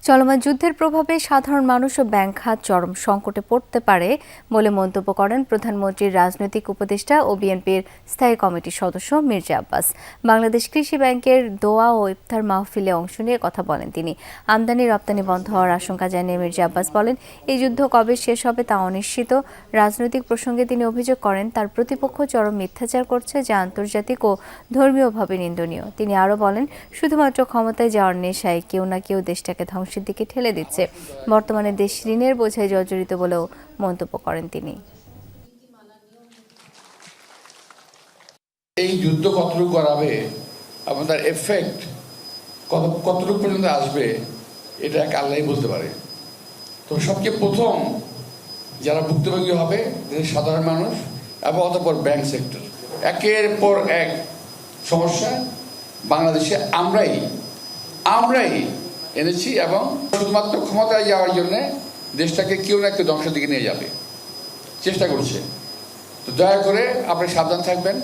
চলমান যুদ্ধের প্রভাবে সাধারণ মানুষ ও ব্যাংক খাত চরম সংকটে পড়তে পারে বলে মন্তব্য করেন প্রধানমন্ত্রীর রাজনৈতিক উপদেষ্টা ও বিএনপির স্থায়ী কমিটির সদস্য মির্জা আব্বাস। বাংলাদেশ কৃষি ব্যাংকের দোয়া ও ইফতার মাহফিলে অংশ নিয়ে কথা বলেন তিনি। আমদানি রপ্তানি বন্ধ হওয়ার আশঙ্কা জানিয়ে মির্জা আব্বাস বলেন, এই যুদ্ধ কবে শেষ হবে তা অনিশ্চিত। রাজনৈতিক প্রসঙ্গে তিনি অভিযোগ করেন, তার প্রতিপক্ষ চরম মিথ্যাচার করছে, যা আন্তর্জাতিক ও ধর্মীয়ভাবে নিন্দনীয়। তিনি আরও বলেন, শুধুমাত্র ক্ষমতায় যাওয়ার নেশায় কেউ না কেউ দেশটাকে ধ্বংসের দিকে ঠেলে দিচ্ছে। বর্তমানে দেশ ঋণের বোঝায় জর্জরিত বলেও মন্তব্য করেন তিনি। এই যুদ্ধ কতটুকু করাবে এবং তার এফেক্ট কতটুকু পর্যন্ত আসবে, এটা এক আল্লাহই বলতে পারে। তো সবচেয়ে প্রথম যারা ভুক্তভোগী হবে দেশের সাধারণ মানুষ এবং অতঃপর ব্যাংক সেক্টর। একের পর এক সমস্যা বাংলাদেশে আমরাই এনেছি এবং শুধুমাত্র ক্ষমতায় যাওয়ার জন্য দেশটাকে কেউ না কেউ ধ্বংসের দিকে নিয়ে যাবে চেষ্টা করছে। তো দয়া করে আপনি সাবধান থাকবেন।